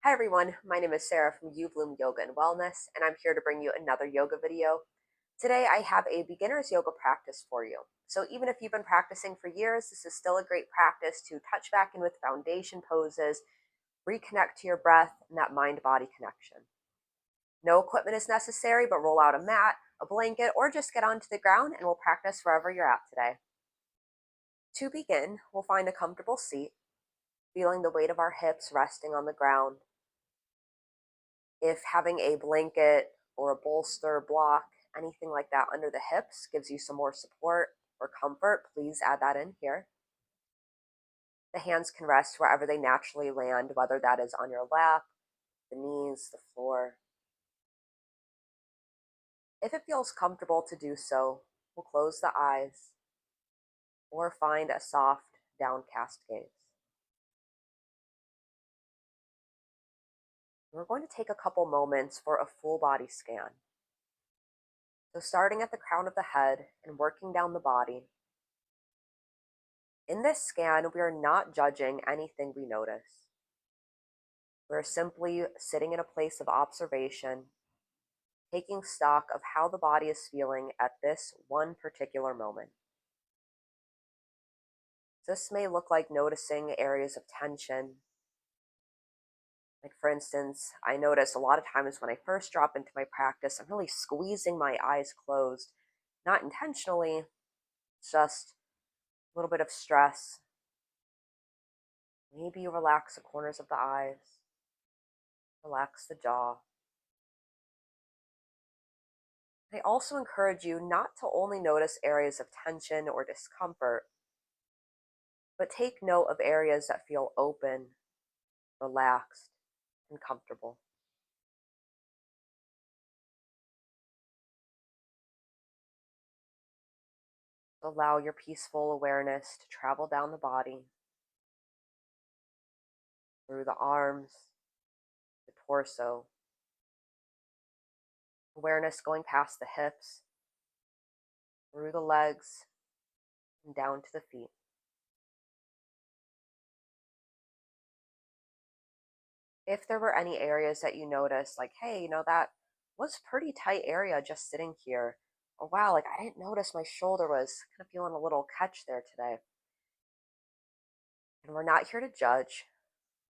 Hi everyone, my name is Sarah from YouBloom Yoga and Wellness, and I'm here to bring you another yoga video. Today I have a beginner's yoga practice for you. So even if you've been practicing for years, this is still a great practice to touch back in with foundation poses, reconnect to your breath, and that mind-body connection. No equipment is necessary, but roll out a mat, a blanket, or just get onto the ground and we'll practice wherever you're at today. To begin, we'll find a comfortable seat, feeling the weight of our hips resting on the ground. If having a blanket or a bolster block, anything like that under the hips gives you some more support or comfort, please add that in here. The hands can rest wherever they naturally land, whether that is on your lap, the knees, the floor. If it feels comfortable to do so, we'll close the eyes or find a soft, downcast gaze. We're going to take a couple moments for a full body scan. So starting at the crown of the head and working down the body. In this scan, we are not judging anything we notice. We're simply sitting in a place of observation, taking stock of how the body is feeling at this one particular moment. This may look like noticing areas of tension. Like for instance, I notice a lot of times when I first drop into my practice, I'm really squeezing my eyes closed, not intentionally, just a little bit of stress. Maybe you relax the corners of the eyes, relax the jaw. I also encourage you not to only notice areas of tension or discomfort, but take note of areas that feel open, relaxed, and comfortable. Allow your peaceful awareness to travel down the body, through the arms, the torso. Awareness going past the hips, through the legs, and down to the feet. If there were any areas that you noticed, like, hey, that was pretty tight area just sitting here. Oh, wow, like I didn't notice my shoulder was kind of feeling a little catch there today. And we're not here to judge,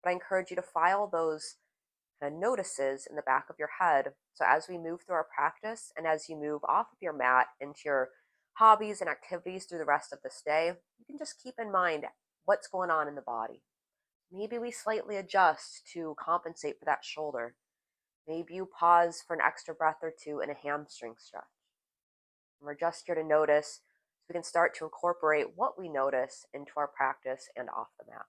but I encourage you to file those kind of notices in the back of your head. So as we move through our practice and as you move off of your mat into your hobbies and activities through the rest of this day, you can just keep in mind what's going on in the body. Maybe we slightly adjust to compensate for that shoulder. Maybe you pause for an extra breath or two in a hamstring stretch. And we're just here to notice so we can start to incorporate what we notice into our practice and off the mat.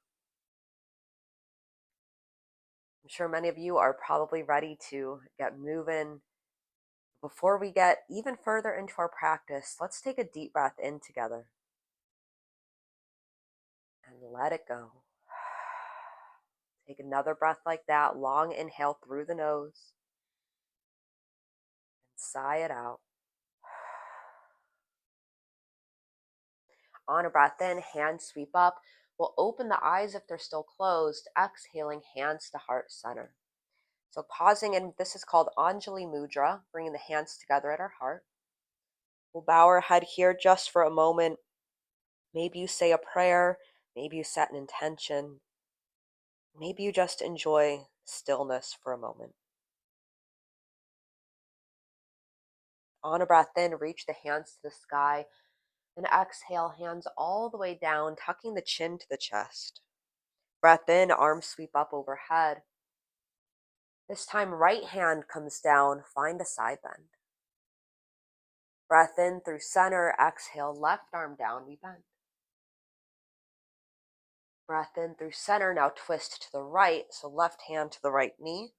I'm sure many of you are probably ready to get moving. Before we get even further into our practice, let's take a deep breath in together and let it go. Take another breath like that, long inhale through the nose and sigh it out. On a breath in, hands sweep up. We'll open the eyes if they're still closed, exhaling, hands to heart center. So pausing, and this is called Anjali Mudra, bringing the hands together at our heart. We'll bow our head here just for a moment. Maybe you say a prayer, maybe you set an intention, maybe you just enjoy stillness for a moment. On a breath in, reach the hands to the sky, and exhale, hands all the way down, tucking the chin to the chest. Breath in, arms sweep up overhead. This time, right hand comes down, find a side bend. Breath in through center, exhale, left arm down, we bend. Breath in through center, now twist to the right, so left hand to the right knee.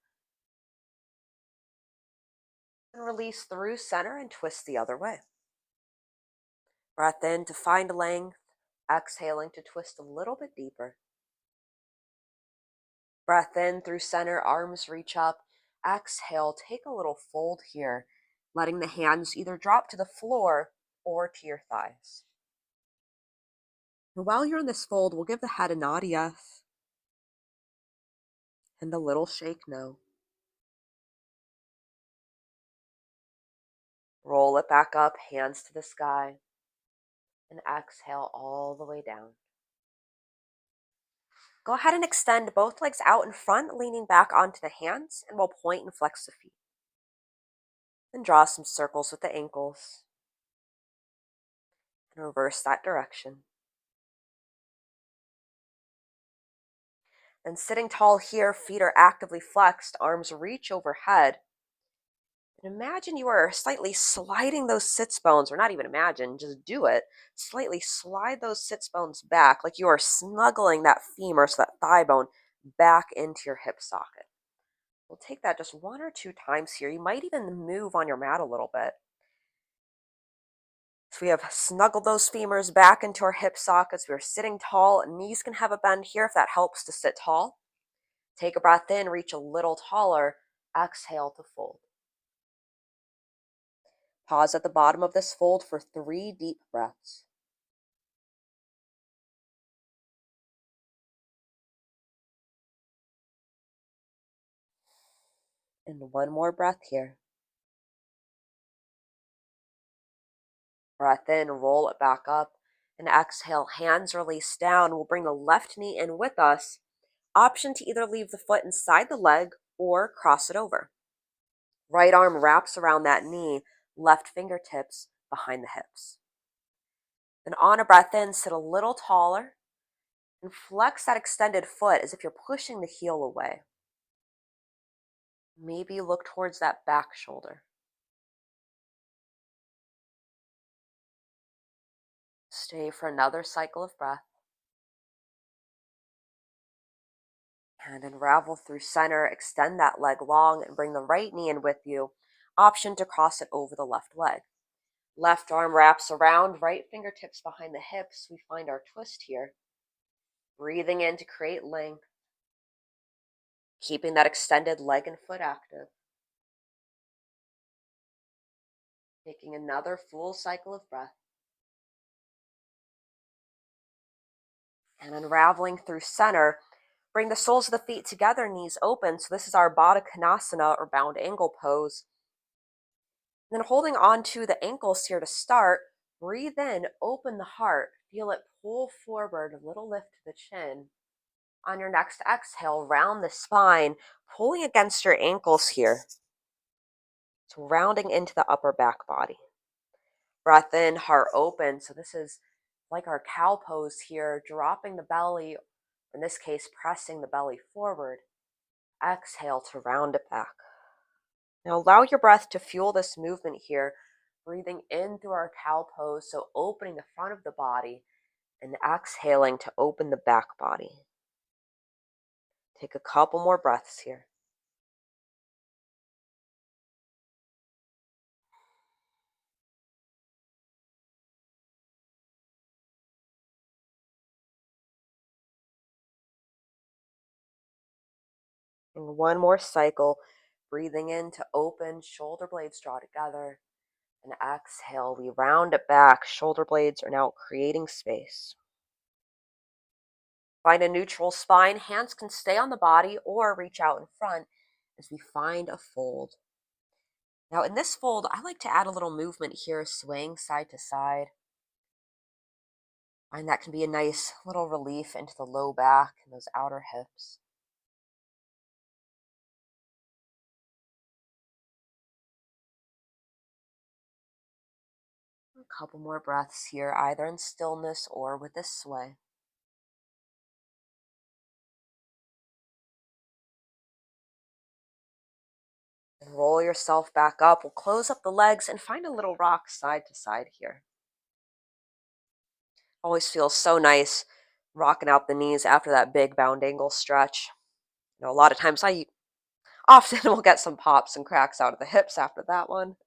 And release through center and twist the other way. Breath in to find length, exhaling to twist a little bit deeper. Breath in through center, arms reach up. Exhale, take a little fold here, letting the hands either drop to the floor or to your thighs. And while you're in this fold, we'll give the head a nod yes. And a little shake no. Roll it back up, hands to the sky, and exhale all the way down. Go ahead and extend both legs out in front, leaning back onto the hands, and we'll point and flex the feet. Then draw some circles with the ankles and reverse that direction. Then sitting tall here, feet are actively flexed, arms reach overhead. And imagine you are slightly sliding those sits bones, or not even imagine, just do it. Slightly slide those sits bones back like you are snuggling that femur, so that thigh bone, back into your hip socket. We'll take that just 1 or 2 times here. You might even move on your mat a little bit. So we have snuggled those femurs back into our hip sockets. We're sitting tall. Knees can have a bend here if that helps to sit tall. Take a breath in, reach a little taller. Exhale to fold. Pause at the bottom of this fold for 3 deep breaths. And one more breath here. Breath in, roll it back up. And exhale, hands release down. We'll bring the left knee in with us. Option to either leave the foot inside the leg or cross it over. Right arm wraps around that knee, left fingertips behind the hips. Then on a breath in, sit a little taller and flex that extended foot as if you're pushing the heel away. Maybe look towards that back shoulder. Stay for another cycle of breath. And unravel through center, extend that leg long and bring the right knee in with you. Option to cross it over the left leg. Left arm wraps around, right fingertips behind the hips. We find our twist here. Breathing in to create length. Keeping that extended leg and foot active. Taking another full cycle of breath. And unraveling through center. Bring the soles of the feet together, knees open. So this is our Baddha Konasana, or bound angle pose. And then holding on to the ankles here to start, breathe in, open the heart. Feel it pull forward, a little lift to the chin. On your next exhale, round the spine, pulling against your ankles here. So rounding into the upper back body. Breath in, heart open. So this is like our cow pose here, dropping the belly, in this case, pressing the belly forward. Exhale to round it back. Now allow your breath to fuel this movement here, breathing in through our cow pose, so opening the front of the body, and exhaling to open the back body. Take a couple more breaths here. And one more cycle, breathing in to open, shoulder blades draw together, and exhale, we round it back. Shoulder blades are now creating space. Find a neutral spine. Hands can stay on the body or reach out in front as we find a fold. Now in this fold, I like to add a little movement here, swaying side to side. Find that can be a nice little relief into the low back and those outer hips. A couple more breaths here, either in stillness or with this sway. And roll yourself back up. We'll close up the legs and find a little rock side to side here. Always feels so nice rocking out the knees after that big bound angle stretch. A lot of times I often will get some pops and cracks out of the hips after that one.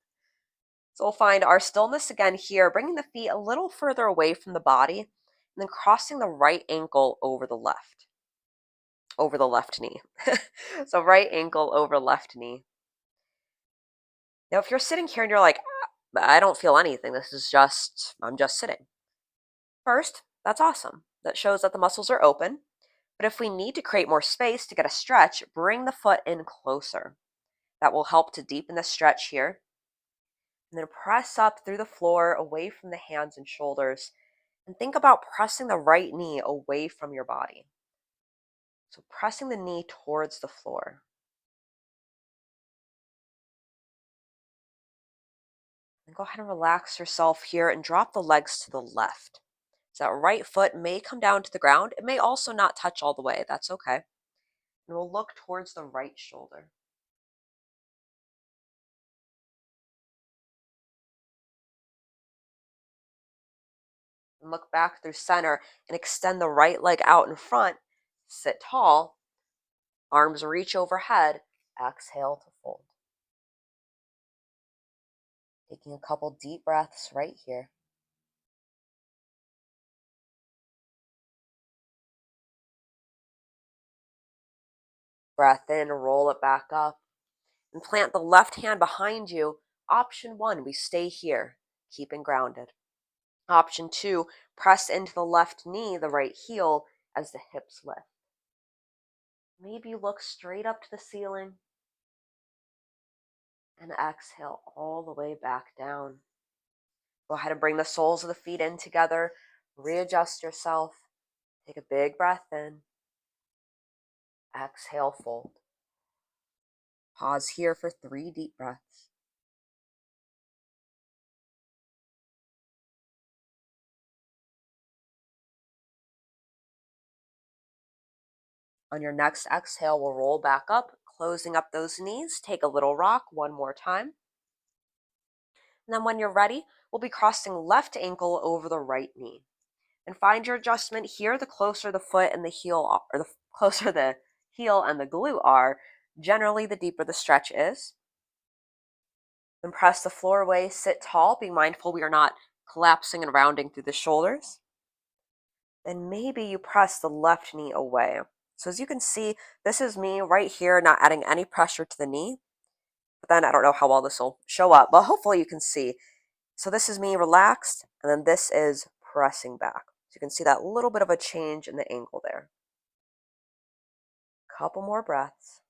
So we'll find our stillness again here, bringing the feet a little further away from the body, and then crossing the right ankle over the left knee. So right ankle over left knee. Now, if you're sitting here and you're like, I don't feel anything, I'm just sitting. First, that's awesome. That shows that the muscles are open. But if we need to create more space to get a stretch, bring the foot in closer. That will help to deepen the stretch here. And then press up through the floor away from the hands and shoulders. And think about pressing the right knee away from your body. So pressing the knee towards the floor. And go ahead and relax yourself here and drop the legs to the left. So that right foot may come down to the ground. It may also not touch all the way. That's okay. And we'll look towards the right shoulder. And look back through center and extend the right leg out in front. Sit tall. Arms reach overhead. Exhale to fold. Taking a couple deep breaths right here. Breath in, roll it back up. And plant the left hand behind you. Option 1, we stay here, keeping grounded. Option 2, press into the left knee, the right heel, as the hips lift. Maybe you look straight up to the ceiling and exhale all the way back down. Go ahead and bring the soles of the feet in together. Readjust yourself. Take a big breath in. Exhale, fold. Pause here for 3 deep breaths. On your next exhale, we'll roll back up, closing up those knees. Take a little rock one more time. And then when you're ready, we'll be crossing left ankle over the right knee. And find your adjustment here. The closer the foot and the heel are, or the closer the heel and the glute are, generally the deeper the stretch is. Then press the floor away, sit tall. Be mindful we are not collapsing and rounding through the shoulders. Then maybe you press the left knee away. So as you can see, this is me right here, not adding any pressure to the knee. But then I don't know how well this will show up, but hopefully you can see. So this is me relaxed, and then this is pressing back. So you can see that little bit of a change in the angle there. Couple more breaths.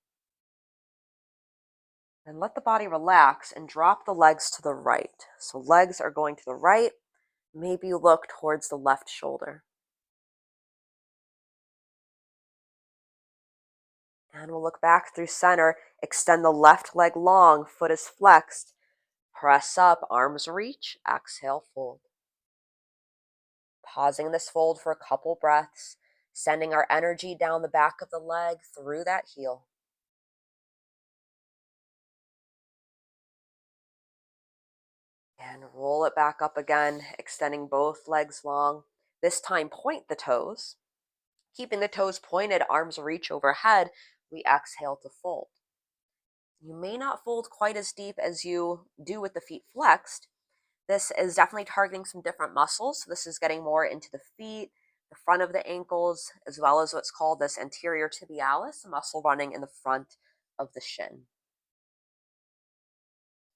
And let the body relax and drop the legs to the right. So legs are going to the right. Maybe you look towards the left shoulder. And we'll look back through center. Extend the left leg long, foot is flexed. Press up, arms reach. Exhale, fold. Pausing this fold for a couple breaths. Sending our energy down the back of the leg through that heel. And roll it back up again, extending both legs long. This time, point the toes. Keeping the toes pointed, arms reach overhead, we exhale to fold. You may not fold quite as deep as you do with the feet flexed. This is definitely targeting some different muscles. So this is getting more into the feet, the front of the ankles, as well as what's called this anterior tibialis, a muscle running in the front of the shin.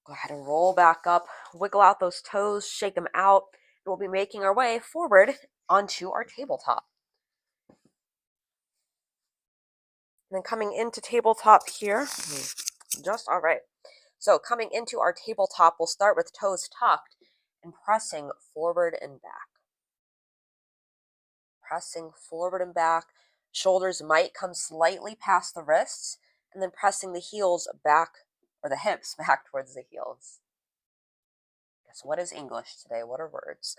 Go ahead and roll back up, wiggle out those toes, shake them out. We'll be making our way forward onto our tabletop. And then coming into tabletop here, just all right. So coming into our tabletop, we'll start with toes tucked and pressing forward and back. Pressing forward and back. Shoulders might come slightly past the wrists, and then pressing the heels back, or the hips back towards the heels. Guess what is English today? What are words?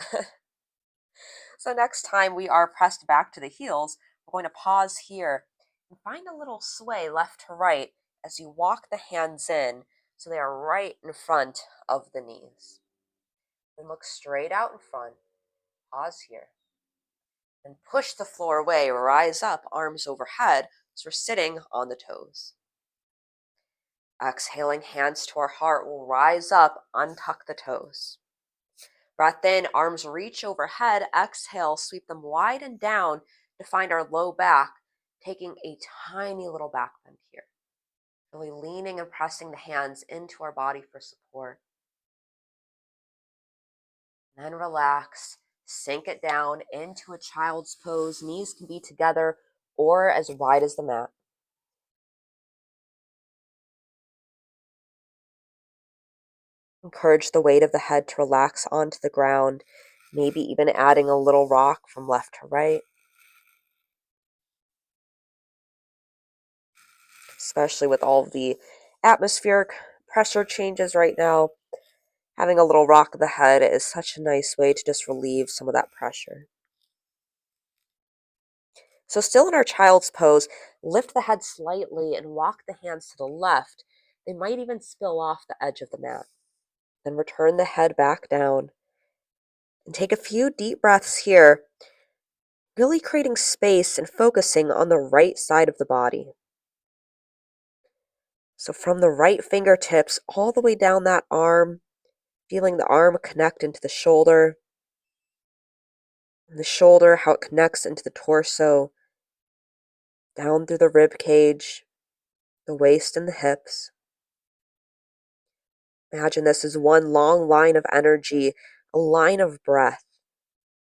So next time we are pressed back to the heels, we're going to pause here and find a little sway left to right as you walk the hands in so they are right in front of the knees. Then look straight out in front. Pause here. And push the floor away. Rise up, arms overhead, so we're sitting on the toes. Exhaling, hands to our heart. We'll rise up, untuck the toes. Breath in, arms reach overhead. Exhale, sweep them wide and down to find our low back, taking a tiny little back bend here. Really leaning and pressing the hands into our body for support. Then relax, sink it down into a child's pose. Knees can be together or as wide as the mat. Encourage the weight of the head to relax onto the ground, maybe even adding a little rock from left to right, especially with all of the atmospheric pressure changes right now. Having a little rock of the head is such a nice way to just relieve some of that pressure. So still in our child's pose, lift the head slightly and walk the hands to the left. They might even spill off the edge of the mat. Then return the head back down and take a few deep breaths here, really creating space and focusing on the right side of the body. So from the right fingertips all the way down that arm, feeling the arm connect into the shoulder, and the shoulder, how it connects into the torso, down through the rib cage, the waist and the hips. Imagine this as one long line of energy, a line of breath.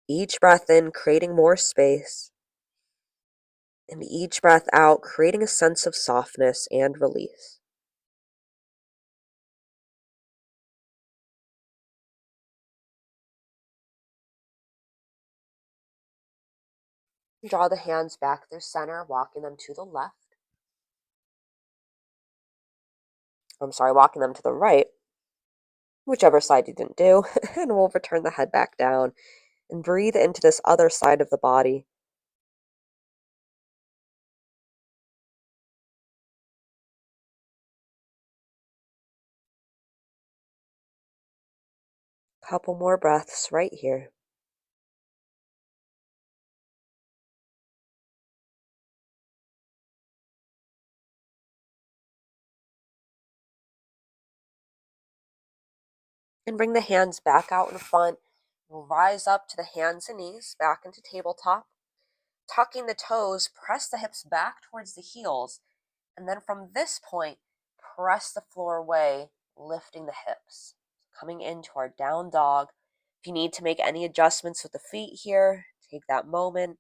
Each breath in, creating more space, and each breath out, creating a sense of softness and release. Draw the hands back through center, walking them to the left. Walking them to the right, whichever side you didn't do, and we'll return the head back down and breathe into this other side of the body. Couple more breaths right here. And bring the hands back out in front. We'll rise up to the hands and knees, back into tabletop. Tucking the toes, press the hips back towards the heels. And then from this point, press the floor away, lifting the hips. Coming into our down dog. If you need to make any adjustments with the feet here, take that moment.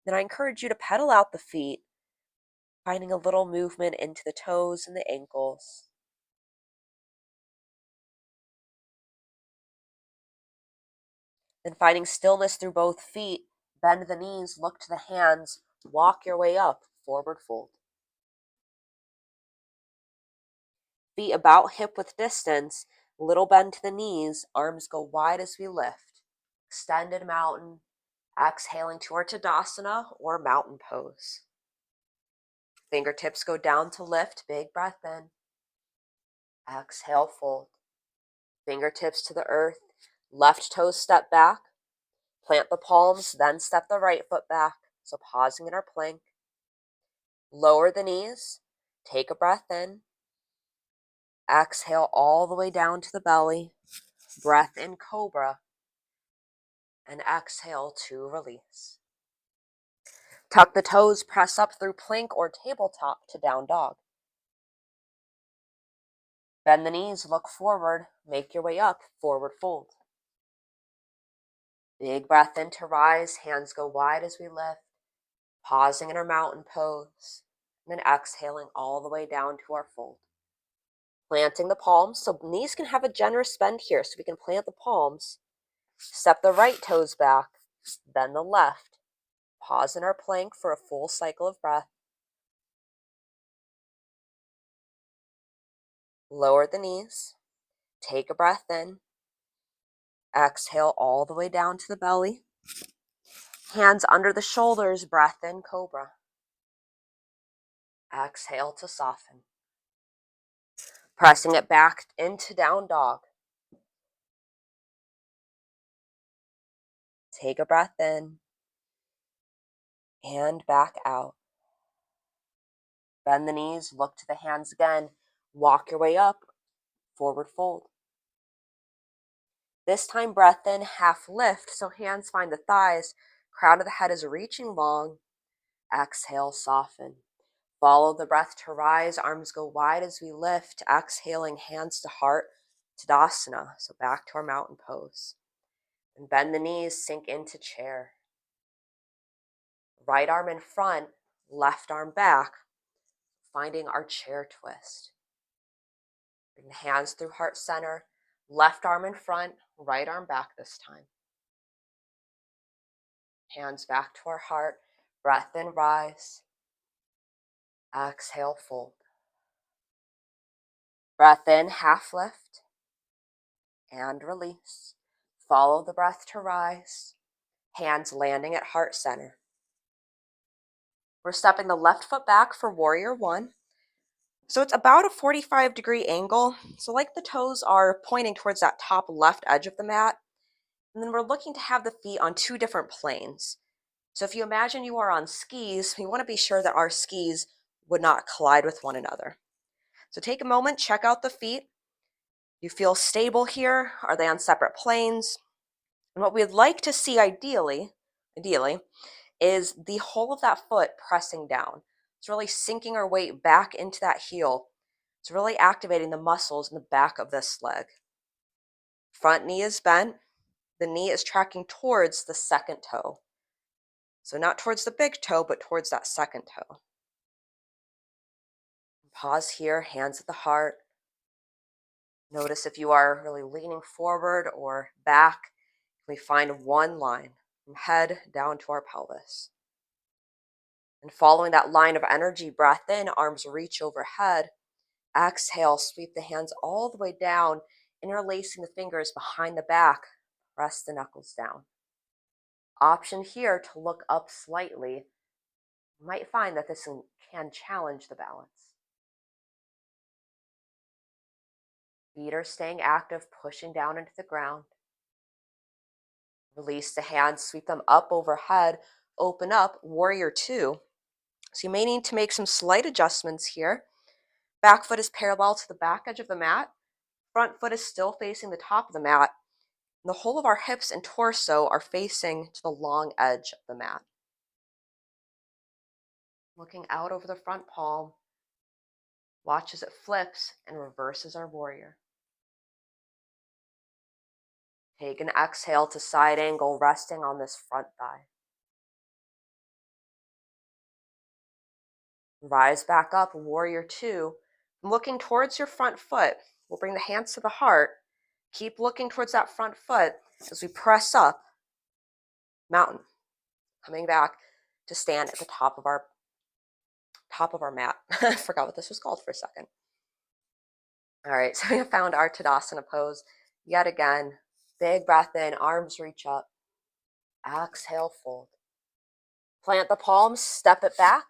Then I encourage you to pedal out the feet, finding a little movement into the toes and the ankles. Then finding stillness through both feet, bend the knees, look to the hands, walk your way up, forward fold. Feet about hip width distance, little bend to the knees, arms go wide as we lift. Extended mountain, exhaling to our Tadasana or mountain pose. Fingertips go down to lift, big breath in. Exhale, fold. Fingertips to the earth, left toes step back. Plant the palms, then step the right foot back. So pausing in our plank. Lower the knees, take a breath in. Exhale all the way down to the belly. Breath in, cobra. And exhale to release. Tuck the toes, press up through plank or tabletop to down dog. Bend the knees, look forward, make your way up, forward fold. Big breath in to rise, hands go wide as we lift. Pausing in our mountain pose, and then exhaling all the way down to our fold. Planting the palms, so knees can have a generous bend here, so we can plant the palms. Step the right toes back, then the left. Pause in our plank for a full cycle of breath. Lower the knees. Take a breath in. Exhale all the way down to the belly. Hands under the shoulders, breath in, cobra. Exhale to soften. Pressing it back into down dog. Take a breath in. And back out. Bend the knees, look to the hands again. Walk your way up, forward fold. This time, breath in, half lift, so hands find the thighs. Crown of the head is reaching long. Exhale, soften. Follow the breath to rise. Arms go wide as we lift. Exhaling, hands to heart, Tadasana, so back to our mountain pose. And bend the knees, sink into chair. Right arm in front, left arm back, finding our chair twist. Bring the hands through heart center, left arm in front, right arm back this time. Hands back to our heart, breath in, rise. Exhale, fold. Breath in, half lift, and release. Follow the breath to rise. Hands landing at heart center. We're stepping the left foot back for warrior one. So it's about a 45-degree angle. So like the toes are pointing towards that top left edge of the mat. And then we're looking to have the feet on two different planes. So if you imagine you are on skis, we want to be sure that our skis would not collide with one another. So take a moment, check out the feet. You feel stable here? Are they on separate planes? And what we'd like to see ideally, is the whole of that foot pressing down. It's really sinking our weight back into that heel. It's really activating the muscles in the back of this leg. Front knee is bent. The knee is tracking towards the second toe. So not towards the big toe, but towards that second toe. Pause here, hands at the heart. Notice if you are really leaning forward or back. We find one line from head down to our pelvis. And following that line of energy, breath in, arms reach overhead. Exhale, sweep the hands all the way down, interlacing the fingers behind the back. Press the knuckles down. Option here to look up slightly. You might find that this can challenge the balance. Feet are staying active, pushing down into the ground. Release the hands, sweep them up overhead, open up, warrior two. So you may need to make some slight adjustments here. Back foot is parallel to the back edge of the mat. Front foot is still facing the top of the mat. And the whole of our hips and torso are facing to the long edge of the mat. Looking out over the front palm, watch as it flips and reverses our warrior. Take an exhale to side angle, resting on this front thigh. Rise back up, warrior two. Looking towards your front foot, we'll bring the hands to the heart. Keep looking towards that front foot as we press up, mountain. Coming back to stand at the top of our mat. I forgot what this was called for a second. All right, so we have found our Tadasana pose. Yet again, big breath in, arms reach up. Exhale, fold. Plant the palms, step it back.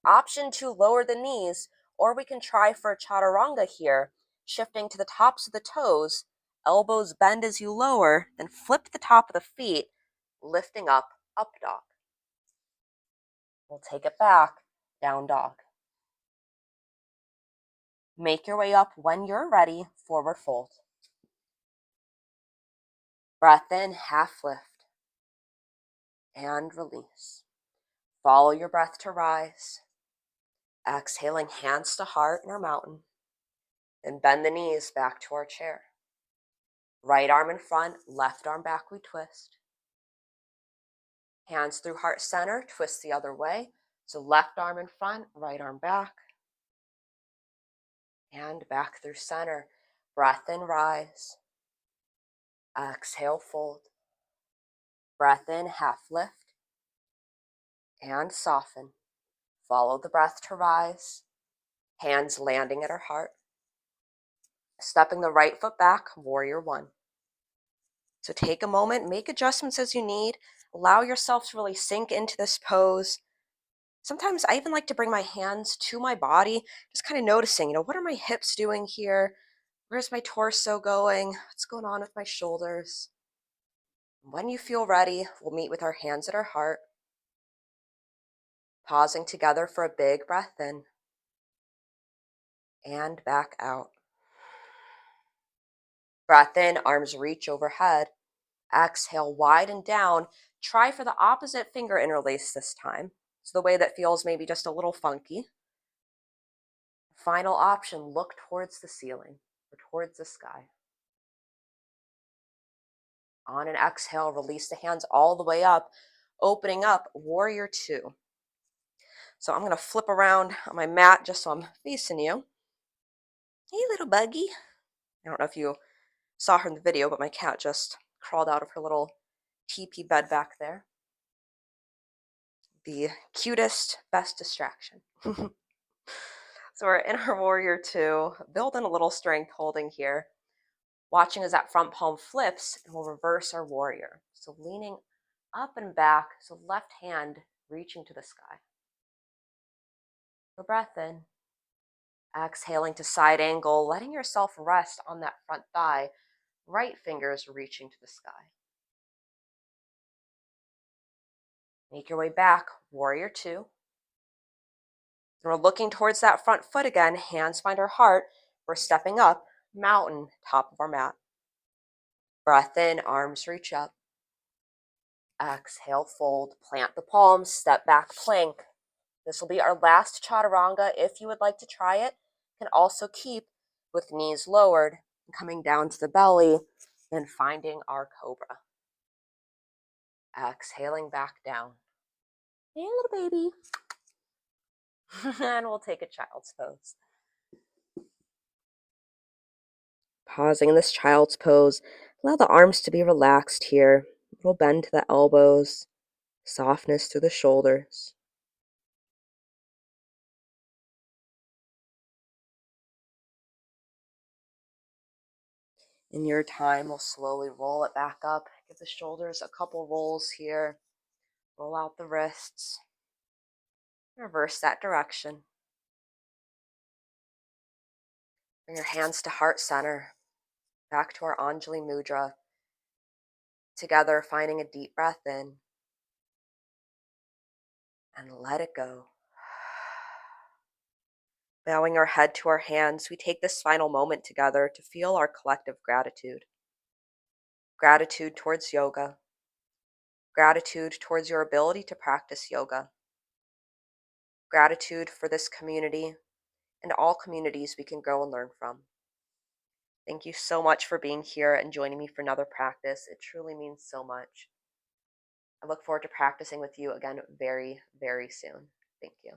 Option to lower the knees, or we can try for a chaturanga here, shifting to the tops of the toes, elbows bend as you lower, then flip the top of the feet, lifting up dog. We'll take it back, down dog. Make your way up when you're ready, forward fold. Breath in, half lift, and release. Follow your breath to rise. Exhaling, hands to heart in our mountain. Then bend the knees back to our chair. Right arm in front, left arm back, we twist. Hands through heart center, twist the other way. So left arm in front, right arm back. And back through center. Breath in, rise. Exhale, fold. Breath in, half lift. And soften. Follow the breath to rise. Hands landing at our heart. Stepping the right foot back, warrior one. So take a moment, make adjustments as you need. Allow yourself to really sink into this pose. Sometimes I even like to bring my hands to my body, just kind of noticing, what are my hips doing here? Where's my torso going? What's going on with my shoulders? When you feel ready, we'll meet with our hands at our heart. Pausing together for a big breath in. And back out. Breath in, arms reach overhead. Exhale, widen down. Try for the opposite finger interlace this time. So the way that feels maybe just a little funky. Final option, look towards the ceiling or towards the sky. On an exhale, release the hands all the way up, opening up, warrior two. So I'm going to flip around on my mat just so I'm facing you. Hey, little buggy. I don't know if you saw her in the video, but my cat just crawled out of her little teepee bed back there. The cutest, best distraction. So we're in our warrior two, building a little strength holding here. Watching as that front palm flips, and we'll reverse our warrior. So leaning up and back, so left hand reaching to the sky. Go breath in. Exhaling to side angle, letting yourself rest on that front thigh, right fingers reaching to the sky. Make your way back, warrior two. And we're looking towards that front foot again, hands find our heart. We're stepping up, mountain, top of our mat. Breath in, arms reach up. Exhale, fold, plant the palms, step back, plank. This will be our last chaturanga. If you would like to try it, you can also keep with knees lowered, coming down to the belly, and finding our cobra. Exhaling back down. Hey, little baby. And we'll take a child's pose. Pausing in this child's pose, allow the arms to be relaxed here. A little bend to the elbows, softness through the shoulders. In your time, we'll slowly roll it back up. Give the shoulders a couple rolls here. Roll out the wrists. Reverse that direction. Bring your hands to heart center. Back to our Anjali Mudra. Together, finding a deep breath in. And let it go. Bowing our head to our hands, we take this final moment together to feel our collective gratitude. Gratitude towards yoga. Gratitude towards your ability to practice yoga. Gratitude for this community and all communities we can grow and learn from. Thank you so much for being here and joining me for another practice. It truly means so much. I look forward to practicing with you again very, very soon. Thank you.